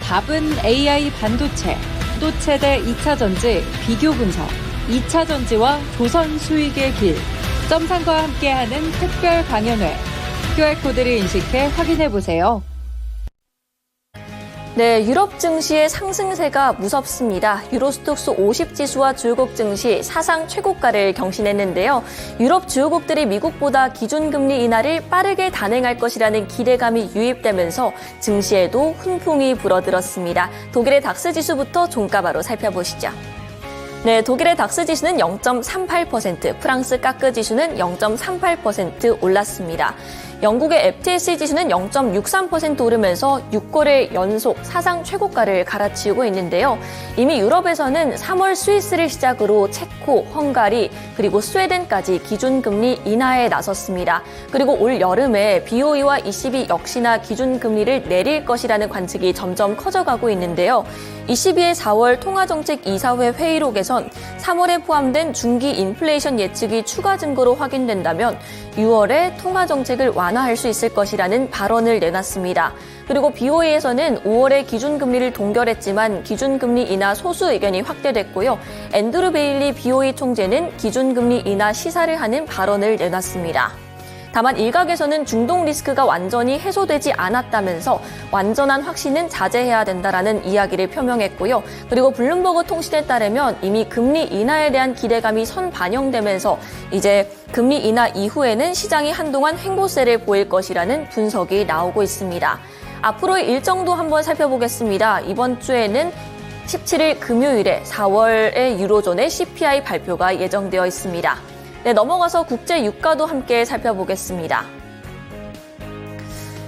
답은 AI 반도체, 또 최대 2차 전지 비교 분석, 2차 전지와 조선 수익의 길, 점상과 함께하는 특별 강연회. QR코드를 인식해 확인해보세요. 네, 유럽 증시의 상승세가 무섭습니다. 유로스톡스 50 지수와 주요국 증시 사상 최고가를 경신했는데요. 유럽 주요국들이 미국보다 기준금리 인하를 빠르게 단행할 것이라는 기대감이 유입되면서 증시에도 훈풍이 불어들었습니다. 독일의 닥스 지수부터 종가바로 살펴보시죠. 네, 독일의 닥스 지수는 0.38%, 프랑스 까크 지수는 0.38% 올랐습니다. 영국의 FTSE 지수는 0.63% 오르면서 6거래일 연속 사상 최고가를 갈아치우고 있는데요. 이미 유럽에서는 3월 스위스를 시작으로 체코, 헝가리, 그리고 스웨덴까지 기준금리 인하에 나섰습니다. 그리고 올 여름에 BOE와 ECB 역시나 기준금리를 내릴 것이라는 관측이 점점 커져가고 있는데요. ECB의 4월 통화정책 이사회 회의록에선 3월에 포함된 중기 인플레이션 예측이 추가 증거로 확인된다면 6월에 통화정책을 완화할 수 있을 것이라는 발언을 내놨습니다. 그리고 BOE에서는 5월에 기준금리를 동결했지만 기준금리 인하 소수 의견이 확대됐고요. 앤드루 베일리 BOE 총재는 기준금리 인하 시사를 하는 발언을 내놨습니다. 다만 일각에서는 중동 리스크가 완전히 해소되지 않았다면서 완전한 확신은 자제해야 된다라는 이야기를 표명했고요. 그리고 블룸버그 통신에 따르면 이미 금리 인하에 대한 기대감이 선반영되면서 이제 금리 인하 이후에는 시장이 한동안 횡보세를 보일 것이라는 분석이 나오고 있습니다. 앞으로의 일정도 한번 살펴보겠습니다. 이번 주에는 17일 금요일에 4월의 유로존의 CPI 발표가 예정되어 있습니다. 네, 넘어가서 국제 유가도 함께 살펴보겠습니다.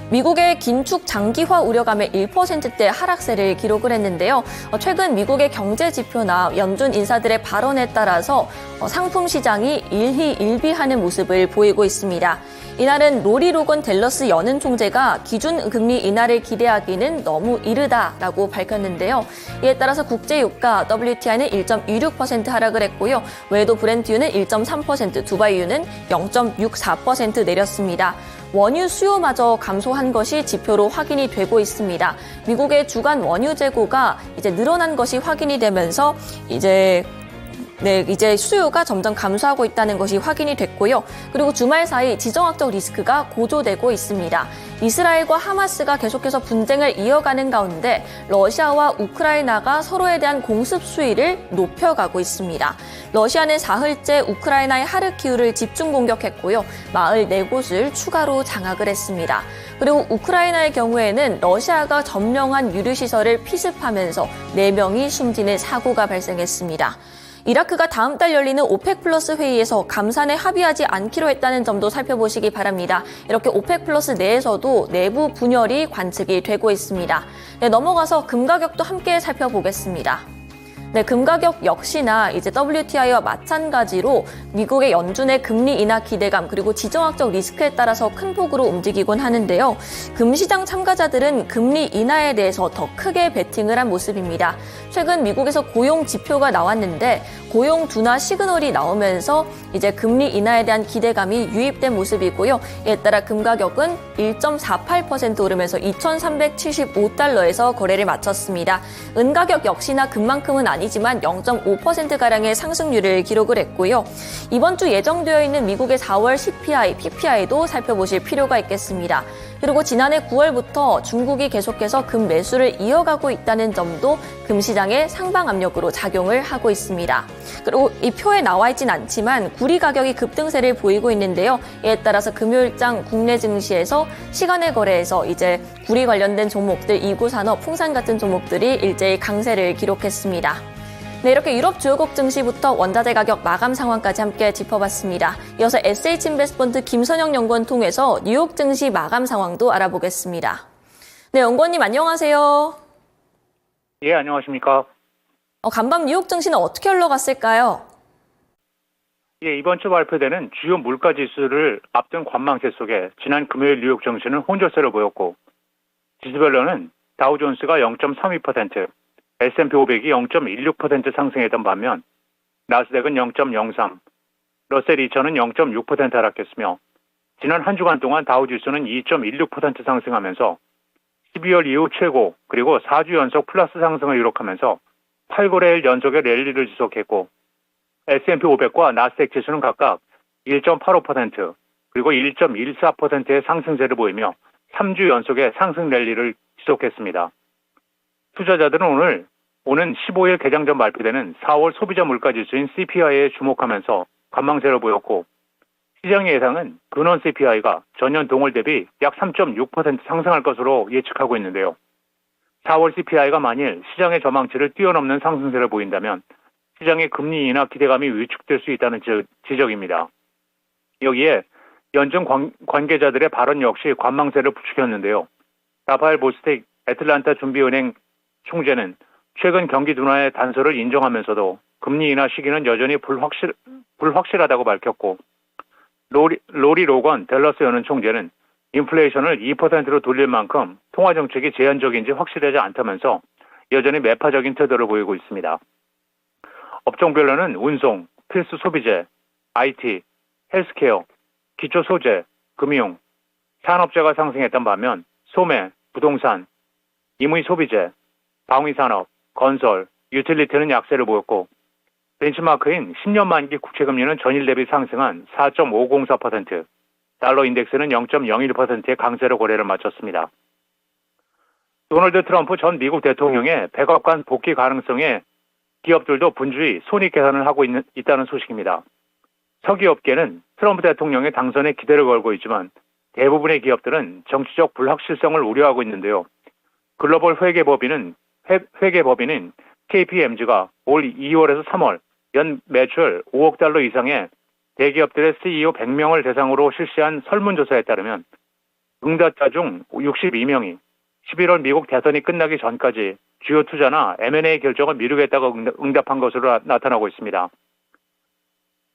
미국의 긴축 장기화 우려감에 1%대 하락세를 기록을 했는데요. 최근 미국의 경제 지표나 연준 인사들의 발언에 따라서 상품 시장이 일희일비하는 모습을 보이고 있습니다. 이날은 로리 로건 댈러스 연은 총재가 기준금리 인하를 기대하기는 너무 이르다라고 밝혔는데요. 이에 따라서 국제유가 WTI는 1.26% 하락을 했고요. 외도 브렌트유는 1.3%, 두바이유는 0.64% 내렸습니다. 원유 수요마저 감소한 것이 지표로 확인이 되고 있습니다. 미국의 주간 원유 재고가 이제 늘어난 것이 확인이 되면서 이제 수요가 점점 감소하고 있다는 것이 확인이 됐고요. 그리고 주말 사이 지정학적 리스크가 고조되고 있습니다. 이스라엘과 하마스가 계속해서 분쟁을 이어가는 가운데 러시아와 우크라이나가 서로에 대한 공습 수위를 높여가고 있습니다. 러시아는 사흘째 우크라이나의 하르키우를 집중 공격했고요. 마을 4곳을 추가로 장악을 했습니다. 그리고 우크라이나의 경우에는 러시아가 점령한 유류시설을 피습하면서 4명이 숨지는 사고가 발생했습니다. 이라크가 다음 달 열리는 오펙 플러스 회의에서 감산에 합의하지 않기로 했다는 점도 살펴보시기 바랍니다. 이렇게 오펙 플러스 내에서도 내부 분열이 관측이 되고 있습니다. 네, 넘어가서 금 가격도 함께 살펴보겠습니다. 네, 금 가격 역시나 이제 WTI와 마찬가지로 미국의 연준의 금리 인하 기대감 그리고 지정학적 리스크에 따라서 큰 폭으로 움직이곤 하는데요. 금시장 참가자들은 금리 인하에 대해서 더 크게 베팅을 한 모습입니다. 최근 미국에서 고용 지표가 나왔는데 고용 둔화 시그널이 나오면서 이제 금리 인하에 대한 기대감이 유입된 모습이고요. 이에 따라 금 가격은 1.48% 오르면서 2,375달러에서 거래를 마쳤습니다. 은 가격 역시나 금만큼은 아니지만 0.5%가량의 상승률을 기록을 했고요. 이번 주 예정되어 있는 미국의 4월 CPI, PPI도 살펴보실 필요가 있겠습니다. 그리고 지난해 9월부터 중국이 계속해서 금 매수를 이어가고 있다는 점도 금시장의 상방 압력으로 작용을 하고 있습니다. 그리고 이 표에 나와 있진 않지만 구리 가격이 급등세를 보이고 있는데요. 이에 따라서 금요일장 국내 증시에서 시간의 거래에서 이제 구리 관련된 종목들, 이구산업, 풍산 같은 종목들이 일제히 강세를 기록했습니다. 네, 이렇게 유럽 주요국 증시부터 원자재 가격 마감 상황까지 함께 짚어봤습니다. 이어서 SH인베스트펀드 김선영 연구원 통해서 뉴욕 증시 마감 상황도 알아보겠습니다. 네, 연구원님 안녕하세요. 예, 안녕하십니까. 간밤 뉴욕 증시는 어떻게 흘러갔을까요? 예, 이번 주 발표되는 주요 물가 지수를 앞둔 관망세 속에 지난 금요일 뉴욕 증시는 혼조세를 보였고 지수별로는 다우존스가 0.32%, S&P 500이 0.16% 상승했던 반면 나스닥은 0.03, 러셀 2000은 0.6% 하락했으며 지난 한 주간 동안 다우지수는 2.16% 상승하면서 12월 이후 최고 그리고 4주 연속 플러스 상승을 기록하면서 8거래일 연속의 랠리를 지속했고 S&P 500과 나스닥 지수는 각각 1.85% 그리고 1.14%의 상승세를 보이며 3주 연속의 상승 랠리를 지속했습니다. 투자자들은 오늘 오는 15일 개장 전 발표되는 4월 소비자 물가지수인 CPI에 주목하면서 관망세를 보였고 시장의 예상은 근원 CPI가 전년 동월 대비 약 3.6% 상승할 것으로 예측하고 있는데요. 4월 CPI가 만일 시장의 전망치를 뛰어넘는 상승세를 보인다면 시장의 금리 인하 기대감이 위축될 수 있다는 지적입니다. 여기에 연준 관계자들의 발언 역시 관망세를 부추겼는데요. 라파엘 보스틱 애틀란타 준비은행 총재는 최근 경기 둔화의 단서를 인정하면서도 금리 인하 시기는 여전히 불확실하다고 밝혔고 로리 로건 댈러스 연은 총재는 인플레이션을 2%로 돌릴 만큼 통화 정책이 제한적인지 확실하지 않다면서 여전히 매파적인 태도를 보이고 있습니다. 업종별로는 운송, 필수 소비재, IT, 헬스케어, 기초 소재, 금융, 산업재가 상승했던 반면 소매, 부동산, 임의 소비재, 방위산업, 건설, 유틸리티는 약세를 보였고 벤치마크인 10년 만기 국채금리는 전일 대비 상승한 4.504%, 달러 인덱스는 0.01%의 강세로 거래를 마쳤습니다. 도널드 트럼프 전 미국 대통령의 백악관 복귀 가능성에 기업들도 분주히 손익 계산을 하고 있다는 소식입니다. 서기업계는 트럼프 대통령의 당선에 기대를 걸고 있지만 대부분의 기업들은 정치적 불확실성을 우려하고 있는데요. 글로벌 회계법인인 KPMG가 올 2월에서 3월 연 매출 5억 달러 이상의 대기업들의 CEO 100명을 대상으로 실시한 설문조사에 따르면 응답자 중 62명이 11월 미국 대선이 끝나기 전까지 주요 투자나 M&A 결정을 미루겠다고 응답한 것으로 나타나고 있습니다.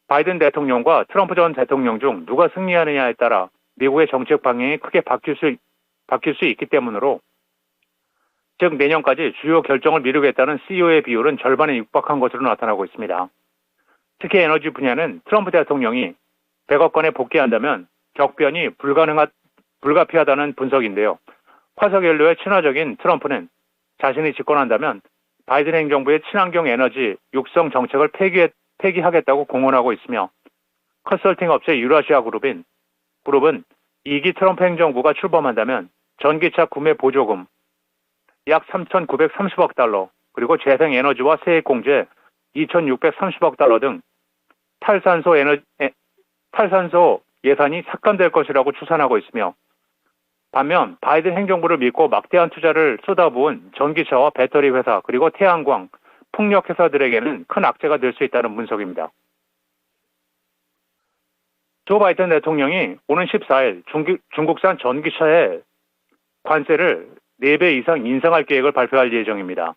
바이든 대통령과 트럼프 전 대통령 중 누가 승리하느냐에 따라 미국의 정책 방향이 크게 바뀔 수 있기 때문으로 즉 내년까지 주요 결정을 미루겠다는 CEO의 비율은 절반에 육박한 것으로 나타나고 있습니다. 특히 에너지 분야는 트럼프 대통령이 백악관에 복귀한다면 격변이 불가피하다는 분석인데요. 화석연료에 친화적인 트럼프는 자신이 집권한다면 바이든 행정부의 친환경 에너지 육성 정책을 폐기하겠다고 공언하고 있으며 컨설팅 업체 유라시아 그룹은 2기 트럼프 행정부가 출범한다면 전기차 구매 보조금 약 3,930억 달러 그리고 재생에너지와 세액공제 2,630억 달러 등 탈산소 예산이 삭감될 것이라고 추산하고 있으며 반면 바이든 행정부를 믿고 막대한 투자를 쏟아부은 전기차와 배터리 회사 그리고 태양광, 풍력 회사들에게는 큰 악재가 될 수 있다는 분석입니다. 조 바이든 대통령이 오는 14일 중국산 전기차의 관세를 4배 이상 인상할 계획을 발표할 예정입니다.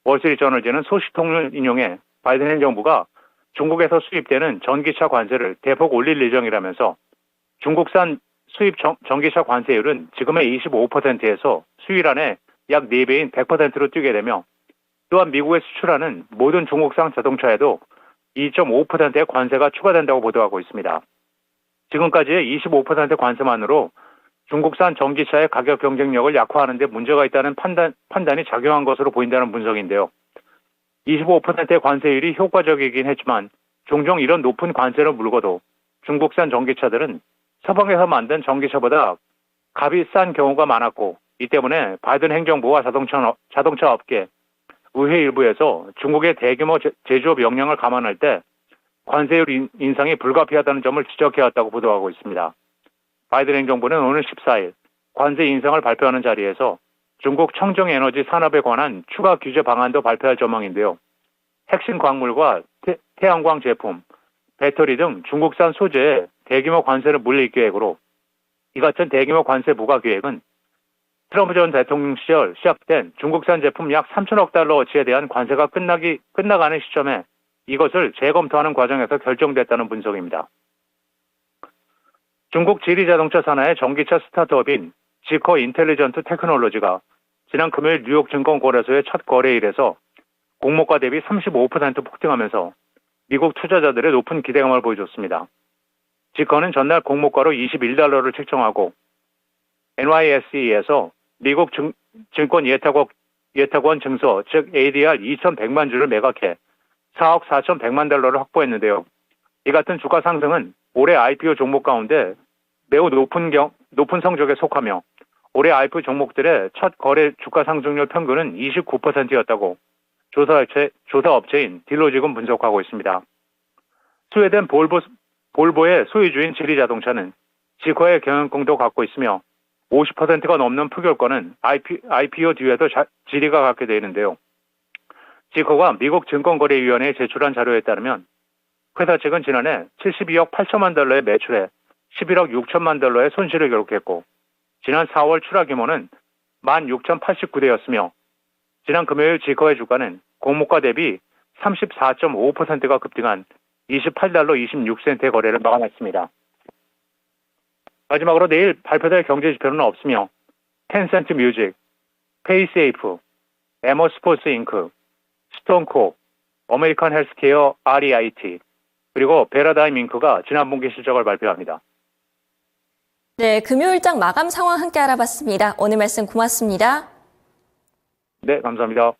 월스트리트저널지는 소식통을 인용해 바이든 행정부가 중국에서 수입되는 전기차 관세를 대폭 올릴 예정이라면서 중국산 수입 전기차 관세율은 지금의 25%에서 수일 안에 약 4배인 100%로 뛰게 되며 또한 미국에 수출하는 모든 중국산 자동차에도 2.5%의 관세가 추가된다고 보도하고 있습니다. 지금까지의 25% 관세만으로 중국산 전기차의 가격 경쟁력을 약화하는 데 문제가 있다는 판단이 작용한 것으로 보인다는 분석인데요. 25%의 관세율이 효과적이긴 했지만 종종 이런 높은 관세를 물고도 중국산 전기차들은 서방에서 만든 전기차보다 값이 싼 경우가 많았고 이 때문에 바이든 행정부와 자동차 업계, 의회 일부에서 중국의 대규모 제조업 역량을 감안할 때 관세율 인상이 불가피하다는 점을 지적해왔다고 보도하고 있습니다. 바이든 행정부는 오늘 14일 관세 인상을 발표하는 자리에서 중국 청정에너지 산업에 관한 추가 규제 방안도 발표할 전망인데요. 핵심 광물과 태양광 제품, 배터리 등 중국산 소재에 대규모 관세를 물릴 계획으로 이 같은 대규모 관세 부과 계획은 트럼프 전 대통령 시절 시작된 중국산 제품 약 3천억 달러어치에 대한 관세가 끝나가는 시점에 이것을 재검토하는 과정에서 결정됐다는 분석입니다. 중국 지리자동차 산하의 전기차 스타트업인 지커 인텔리전트 테크놀로지가 지난 금요일 뉴욕 증권거래소의 첫 거래일에서 공모가 대비 35% 폭등하면서 미국 투자자들의 높은 기대감을 보여줬습니다. 지커는 전날 공모가로 $21를 책정하고 NYSE에서 미국 증권 예탁원 증서, 즉 ADR 2,100만 주를 매각해 4억 4,100만 달러를 확보했는데요. 이 같은 주가 상승은 올해 IPO 종목 가운데 매우 높은 성적에 속하며 올해 IPO 종목들의 첫 거래 주가 상승률 평균은 29%였다고 조사업체인 딜로직은 분석하고 있습니다. 스웨덴 볼보의 소유주인 지리자동차는 지커의 경영권도 갖고 있으며 50%가 넘는 표결권은 IPO 뒤에도 지리가 갖게 되는데요. 지커가 미국 증권거래위원회에 제출한 자료에 따르면 회사 측은 지난해 72억 8천만 달러의 매출에 11억 6천만 달러의 손실을 기록했고 지난 4월 출하 규모는 16,089대였으며 지난 금요일 지커의 주가는 공모가 대비 34.5%가 급등한 28달러 26센트의 거래를 마감했습니다. 마지막으로 내일 발표될 경제지표는 없으며 텐센트 뮤직, 페이세이프, 에머스포츠 잉크, 스톤코, 어메리칸 헬스케어 REIT, 그리고 베라다임 잉크가 지난 분기 실적을 발표합니다. 네, 금요일장 마감 상황 함께 알아봤습니다. 오늘 말씀 고맙습니다. 네, 감사합니다.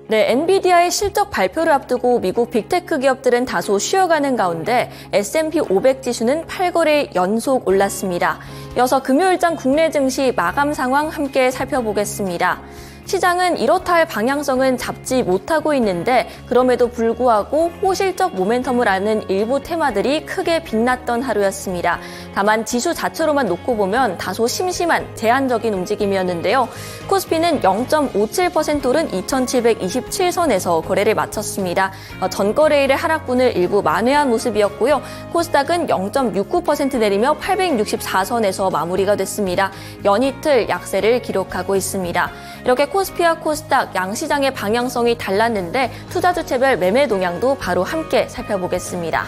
네, 엔비디아의 실적 발표를 앞두고 미국 빅테크 기업들은 다소 쉬어가는 가운데 S&P 500 지수는 8거래 연속 올랐습니다. 이어서 금요일장 국내 증시 마감 상황 함께 살펴보겠습니다. 시장은 이렇다 할 방향성은 잡지 못하고 있는데 그럼에도 불구하고 호실적 모멘텀을 아는 일부 테마들이 크게 빛났던 하루였습니다. 다만 지수 자체로만 놓고 보면 다소 심심한 제한적인 움직임이었는데요. 코스피는 0.57% 오른 2727선에서 거래를 마쳤습니다. 전거래일의 하락분을 일부 만회한 모습이었고요. 코스닥은 0.69% 내리며 864선에서 마무리가 됐습니다. 연이틀 약세를 기록하고 있습니다. 이렇게 코스피와 코스닥 양시장의 방향성이 달랐는데 투자주체별 매매 동향도 바로 함께 살펴보겠습니다.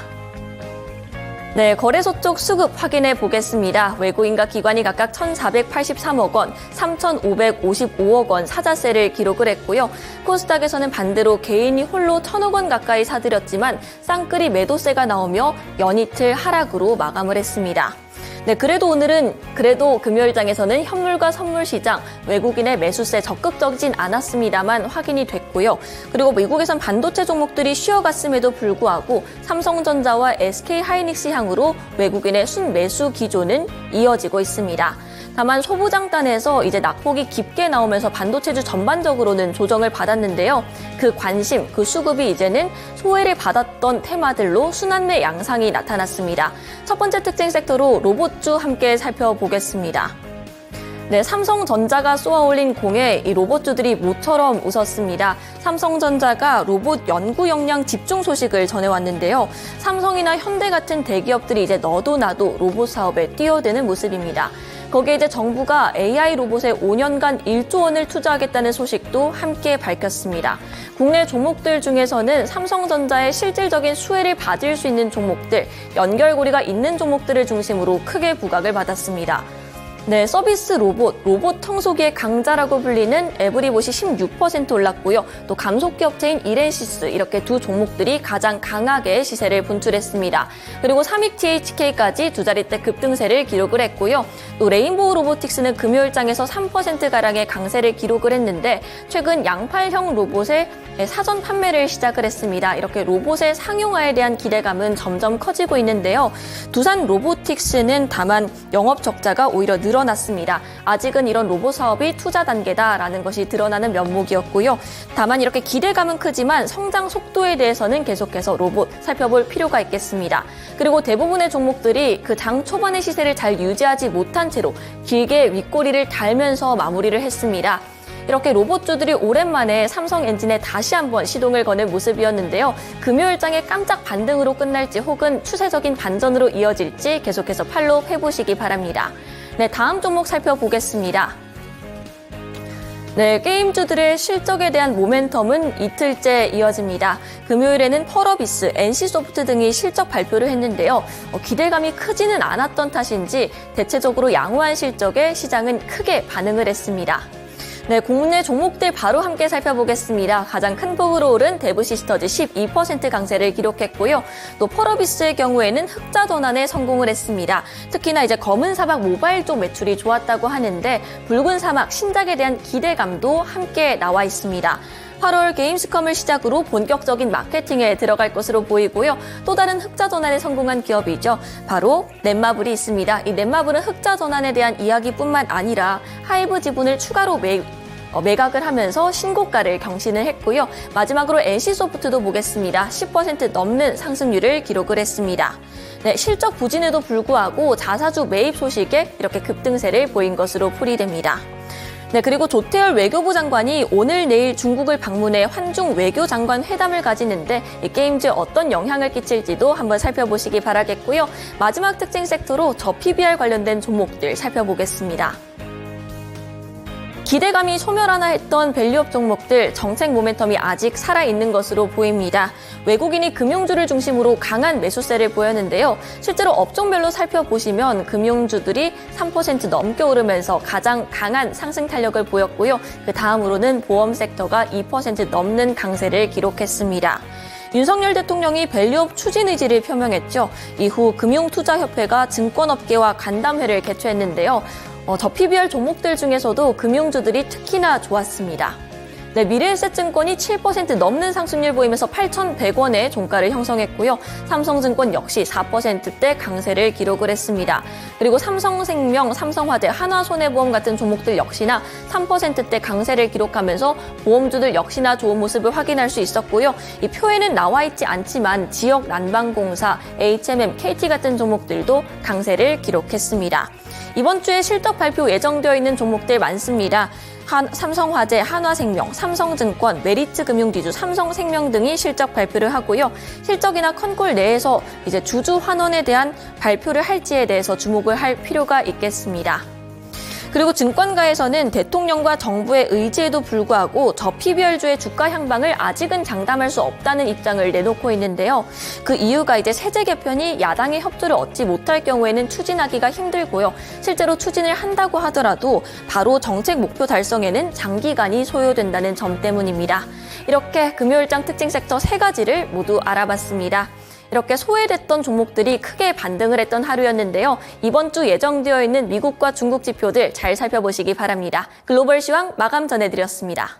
네, 거래소 쪽 수급 확인해 보겠습니다. 외국인과 기관이 각각 1,483억 원, 3,555억 원 사자세를 기록을 했고요. 코스닥에서는 반대로 개인이 홀로 1,000억 원 가까이 사들였지만 쌍끌이 매도세가 나오며 연이틀 하락으로 마감을 했습니다. 네, 그래도 금요일장에서는 현물과 선물 시장, 외국인의 매수세 적극적이진 않았습니다만 확인이 됐고요. 그리고 미국에선 반도체 종목들이 쉬어갔음에도 불구하고 삼성전자와 SK하이닉스 향으로 외국인의 순매수 기조는 이어지고 있습니다. 다만 소부장단에서 이제 낙폭이 깊게 나오면서 반도체주 전반적으로는 조정을 받았는데요. 그 관심, 그 수급이 이제는 소외를 받았던 테마들로 순환매 양상이 나타났습니다. 첫 번째 특징 섹터로 로봇주 함께 살펴보겠습니다. 네, 삼성전자가 쏘아올린 공에 이 로봇주들이 모처럼 웃었습니다. 삼성전자가 로봇 연구 역량 집중 소식을 전해왔는데요. 삼성이나 현대 같은 대기업들이 이제 너도 나도 로봇 사업에 뛰어드는 모습입니다. 거기에 이제 정부가 AI 로봇에 5년간 1조 원을 투자하겠다는 소식도 함께 밝혔습니다. 국내 종목들 중에서는 삼성전자의 실질적인 수혜를 받을 수 있는 종목들, 연결고리가 있는 종목들을 중심으로 크게 부각을 받았습니다. 네, 서비스 로봇 청소기의 강자라고 불리는 에브리봇이 16% 올랐고요. 또 감속기 업체인 이렌시스 이렇게 두 종목들이 가장 강하게 시세를 분출했습니다. 그리고 삼익 THK까지 두 자릿대 급등세를 기록을 했고요. 또 레인보우 로보틱스는 금요일장에서 3%가량의 강세를 기록을 했는데 최근 양팔형 로봇의 사전 판매를 시작을 했습니다. 이렇게 로봇의 상용화에 대한 기대감은 점점 커지고 있는데요. 두산 로보틱스는 다만 영업 적자가 오히려 늘어났습니다. 아직은 이런 로봇 사업이 투자 단계다라는 것이 드러나는 면목이었고요. 다만 이렇게 기대감은 크지만 성장 속도에 대해서는 계속해서 로봇 살펴볼 필요가 있겠습니다. 그리고 대부분의 종목들이 그 장 초반의 시세를 잘 유지하지 못한 채로 길게 윗꼬리를 달면서 마무리를 했습니다. 이렇게 로봇주들이 오랜만에 삼성 엔진에 다시 한번 시동을 거는 모습이었는데요. 금요일장의 깜짝 반등으로 끝날지 혹은 추세적인 반전으로 이어질지 계속해서 팔로우 해보시기 바랍니다. 네, 다음 종목 살펴보겠습니다. 네, 게임주들의 실적에 대한 모멘텀은 이틀째 이어집니다. 금요일에는 펄어비스, NC소프트 등이 실적 발표를 했는데요. 기대감이 크지는 않았던 탓인지 대체적으로 양호한 실적에 시장은 크게 반응을 했습니다. 네, 국내 종목들 바로 함께 살펴보겠습니다. 가장 큰 폭으로 오른 대부시스터즈 12% 강세를 기록했고요. 또 펄어비스의 경우에는 흑자 전환에 성공을 했습니다. 특히나 이제 검은 사막 모바일 쪽 매출이 좋았다고 하는데 붉은 사막 신작에 대한 기대감도 함께 나와 있습니다. 8월 게임스컴을 시작으로 본격적인 마케팅에 들어갈 것으로 보이고요. 또 다른 흑자 전환에 성공한 기업이죠. 바로 넷마블이 있습니다. 이 넷마블은 흑자 전환에 대한 이야기뿐만 아니라 하이브 지분을 추가로 매각을 하면서 신고가를 경신을 했고요. 마지막으로 NC소프트도 보겠습니다. 10% 넘는 상승률을 기록을 했습니다. 네, 실적 부진에도 불구하고 자사주 매입 소식에 이렇게 급등세를 보인 것으로 풀이됩니다. 네, 그리고 조태열 외교부 장관이 오늘 내일 중국을 방문해 환중 외교장관 회담을 가지는데 이 게임즈에 어떤 영향을 끼칠지도 한번 살펴보시기 바라겠고요. 마지막 특징 섹터로 저PBR 관련된 종목들 살펴보겠습니다. 기대감이 소멸하나 했던 밸류업 종목들 정책 모멘텀이 아직 살아있는 것으로 보입니다. 외국인이 금융주를 중심으로 강한 매수세를 보였는데요. 실제로 업종별로 살펴보시면 금융주들이 3% 넘게 오르면서 가장 강한 상승 탄력을 보였고요. 그 다음으로는 보험 섹터가 2% 넘는 강세를 기록했습니다. 윤석열 대통령이 밸류업 추진 의지를 표명했죠. 이후 금융투자협회가 증권업계와 간담회를 개최했는데요. 저PBR 종목들 중에서도 금융주들이 특히나 좋았습니다. 네, 미래에셋증권이 7% 넘는 상승률 보이면서 8,100원의 종가를 형성했고요. 삼성증권 역시 4%대 강세를 기록을 했습니다. 그리고 삼성생명, 삼성화재, 한화손해보험 같은 종목들 역시나 3%대 강세를 기록하면서 보험주들 역시나 좋은 모습을 확인할 수 있었고요. 이 표에는 나와 있지 않지만 지역난방공사, HMM, KT 같은 종목들도 강세를 기록했습니다. 이번 주에 실적 발표 예정되어 있는 종목들 많습니다. 삼성화재, 한화생명, 삼성증권, 메리츠금융지주, 삼성생명 등이 실적 발표를 하고요. 실적이나 컨콜 내에서 이제 주주 환원에 대한 발표를 할지에 대해서 주목을 할 필요가 있겠습니다. 그리고 증권가에서는 대통령과 정부의 의지에도 불구하고 저PBR주의 주가 향방을 아직은 장담할 수 없다는 입장을 내놓고 있는데요. 그 이유가 이제 세제 개편이 야당의 협조를 얻지 못할 경우에는 추진하기가 힘들고요. 실제로 추진을 한다고 하더라도 바로 정책 목표 달성에는 장기간이 소요된다는 점 때문입니다. 이렇게 금요일장 특징 섹터 3가지를 모두 알아봤습니다. 이렇게 소외됐던 종목들이 크게 반등을 했던 하루였는데요. 이번 주 예정되어 있는 미국과 중국 지표들 잘 살펴보시기 바랍니다. 글로벌 시황 마감 전해드렸습니다.